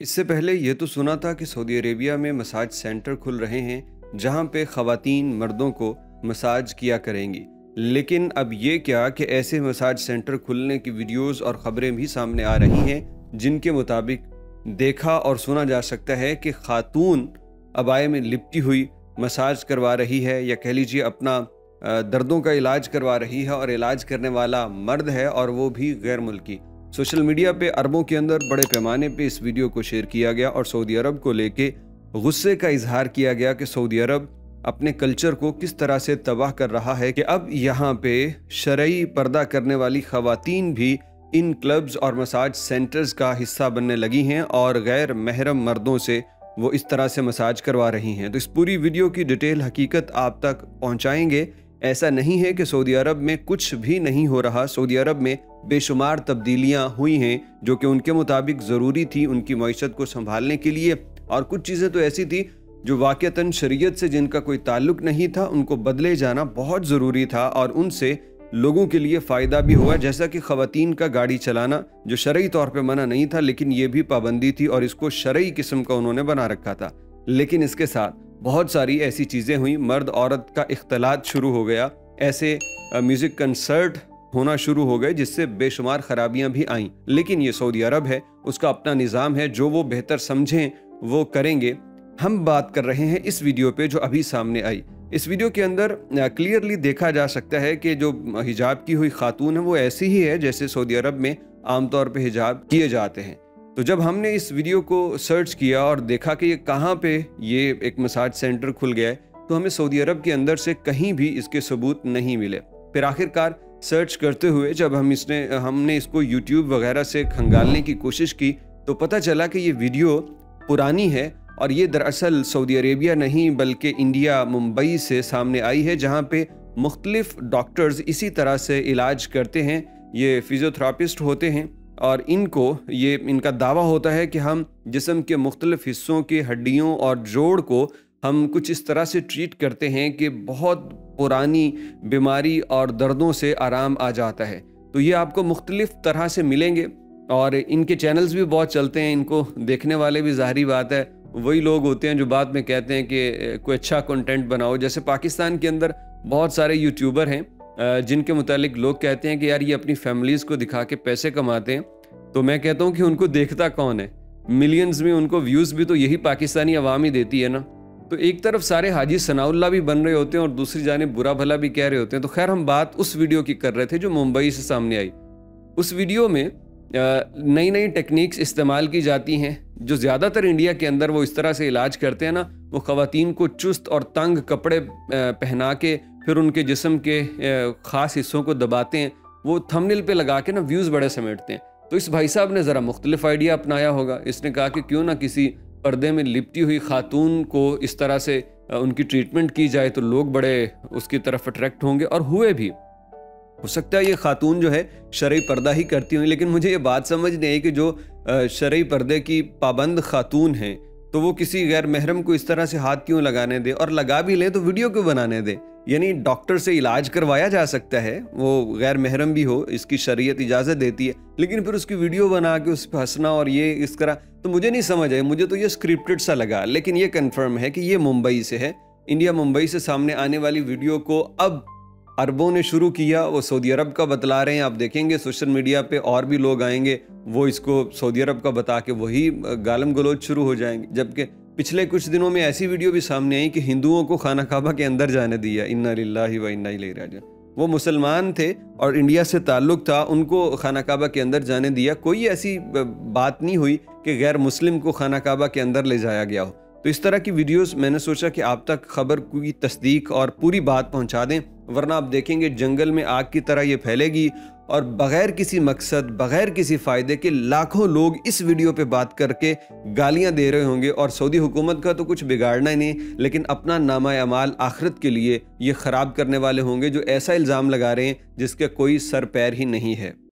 इससे पहले ये तो सुना था कि सऊदी अरेबिया में मसाज सेंटर खुल रहे हैं जहां पे ख़वातीन मर्दों को मसाज किया करेंगी। लेकिन अब ये क्या कि ऐसे मसाज सेंटर खुलने की वीडियोस और ख़बरें भी सामने आ रही हैं जिनके मुताबिक देखा और सुना जा सकता है कि खातून अबाए में लिपटी हुई मसाज करवा रही है, या कह लीजिए अपना दर्दों का इलाज करवा रही है, और इलाज करने वाला मर्द है और वो भी गैर मुल्की। सोशल मीडिया पे अरबों के अंदर बड़े पैमाने पे इस वीडियो को शेयर किया गया और सऊदी अरब को लेके गुस्से का इजहार किया गया कि सऊदी अरब अपने कल्चर को किस तरह से तबाह कर रहा है कि अब यहाँ पे शरई पर्दा करने वाली ख़वातीन भी इन क्लब्स और मसाज सेंटर्स का हिस्सा बनने लगी हैं और गैर महरम मर्दों से वो इस तरह से मसाज करवा रही हैं। तो इस पूरी वीडियो की डिटेल हकीकत आप तक पहुँचाएंगे। ऐसा नहीं है कि सऊदी अरब में कुछ भी नहीं हो रहा। सऊदी अरब में बेशुमार तब्दीलियां हुई हैं जो कि उनके मुताबिक ज़रूरी थी उनकी मईशत को संभालने के लिए, और कुछ चीज़ें तो ऐसी थी जो वाक़तन शरीयत से जिनका कोई ताल्लुक़ नहीं था, उनको बदले जाना बहुत ज़रूरी था और उनसे लोगों के लिए फ़ायदा भी हुआ। जैसा कि ख़वातीन का गाड़ी चलाना जो शरई तौर पर मना नहीं था, लेकिन ये भी पाबंदी थी और इसको शरई किस्म का उन्होंने बना रखा था। लेकिन इसके साथ बहुत सारी ऐसी चीज़ें हुई, मर्द औरत का इख्तलात शुरू हो गया, ऐसे म्यूज़िक कंसर्ट होना शुरू हो गए जिससे बेशुमार खराबियां भी आईं। लेकिन ये सऊदी अरब है, उसका अपना निज़ाम है, जो वो बेहतर समझें वो करेंगे। हम बात कर रहे हैं इस वीडियो पे जो अभी सामने आई। इस वीडियो के अंदर क्लियरली देखा जा सकता है कि जो हिजाब की हुई खातून है वो ऐसी ही है जैसे सऊदी अरब में आमतौर पर हिजाब किए जाते हैं। तो जब हमने इस वीडियो को सर्च किया और देखा कि ये कहाँ पे ये एक मसाज सेंटर खुल गया है, तो हमें सऊदी अरब के अंदर से कहीं भी इसके सबूत नहीं मिले। फिर आखिरकार सर्च करते हुए जब हमने इसको यूट्यूब वगैरह से खंगालने की कोशिश की तो पता चला कि ये वीडियो पुरानी है और ये दरअसल सऊदी अरेबिया नहीं बल्कि इंडिया मुंबई से सामने आई है, जहाँ पे मुख्तलिफ डॉक्टर्स इसी तरह से इलाज करते हैं। ये फिजियोथेरापिस्ट होते हैं और इनका दावा होता है कि हम जिस्म के मुख्तलिफ हिस्सों की हड्डियों और जोड़ को हम कुछ इस तरह से ट्रीट करते हैं कि बहुत पुरानी बीमारी और दर्दों से आराम आ जाता है। तो ये आपको मुख्तलिफ तरह से मिलेंगे और इनके चैनल्स भी बहुत चलते हैं, इनको देखने वाले भी ज़ाहिरी बात है वही लोग होते हैं जो बाद में कहते हैं कि कोई अच्छा कंटेंट बनाओ। जैसे पाकिस्तान के अंदर बहुत सारे यूट्यूबर हैं जिनके मुतालिक लोग कहते हैं कि यार ये अपनी फैमिलीज़ को दिखा के पैसे कमाते हैं। तो मैं कहता हूँ कि उनको देखता कौन है? मिलियंस में उनको व्यूज़ भी तो यही पाकिस्तानी अवाम ही देती है ना। तो एक तरफ सारे हाजी सनाउल्लाह भी बन रहे होते हैं और दूसरी जानिब बुरा भला भी कह रहे होते हैं। तो खैर हम बात उस वीडियो की कर रहे थे जो मुंबई से सामने आई। उस वीडियो में नई नई टेक्निक्स इस्तेमाल की जाती हैं जो ज़्यादातर इंडिया के अंदर वो इस तरह से इलाज करते हैं ना, वो ख़वातीन को चुस्त और तंग कपड़े पहना के फिर उनके जिस्म के ख़ास हिस्सों को दबाते हैं, वो थंबनेल पे लगा के ना व्यूज़ बड़े समेटते हैं। तो इस भाई साहब ने ज़रा मुख्तलिफ आइडिया अपनाया होगा। इसने कहा कि क्यों ना किसी पर्दे में लिपटी हुई खातून को इस तरह से उनकी ट्रीटमेंट की जाए तो लोग बड़े उसकी तरफ अट्रैक्ट होंगे, और हुए भी। हो सकता है ये खातून जो है शरई पर्दा ही करती हुई, लेकिन मुझे ये बात समझ नहीं आई कि जो शरई पर्दे की पाबंद खातून हैं तो वो किसी गैर महरम को इस तरह से हाथ क्यों लगाने दे, और लगा भी ले तो वीडियो क्यों बनाने दे। यानी डॉक्टर से इलाज करवाया जा सकता है, वो गैर महरम भी हो, इसकी शरीयत इजाज़त देती है, लेकिन फिर उसकी वीडियो बना के उस पर हंसना और ये इस तरह तो मुझे नहीं समझ आई। मुझे तो ये स्क्रिप्टेड सा लगा। लेकिन ये कन्फर्म है कि ये मुंबई से है। इंडिया मुंबई से सामने आने वाली वीडियो को अब अरबों ने शुरू किया, वो सऊदी अरब का बतला रहे हैं। आप देखेंगे सोशल मीडिया पे और भी लोग आएंगे, वो इसको सऊदी अरब का बता के वही गालम गलोच शुरू हो जाएंगे। जबकि पिछले कुछ दिनों में ऐसी वीडियो भी सामने आई कि हिंदुओं को खाना काबा के अंदर जाने दिया। इन्ना लिल्लाहि व इन्ना इलैहि राजिऊन। वो मुसलमान थे और इंडिया से ताल्लुक़ था, उनको खाना काबा के अंदर जाने दिया। कोई ऐसी बात नहीं हुई कि गैर मुस्लिम को खाना काबा के अंदर ले जाया गया हो। तो इस तरह की वीडियोस मैंने सोचा कि आप तक खबर की तस्दीक और पूरी बात पहुंचा दें, वरना आप देखेंगे जंगल में आग की तरह ये फैलेगी और बग़ैर किसी मकसद, बग़ैर किसी फ़ायदे के लाखों लोग इस वीडियो पे बात करके गालियां दे रहे होंगे। और सऊदी हुकूमत का तो कुछ बिगाड़ना ही नहीं, लेकिन अपना नामा अमाल आखिरत के लिए ये ख़राब करने वाले होंगे जो ऐसा इल्ज़ाम लगा रहे हैं जिसके कोई सर पैर ही नहीं है।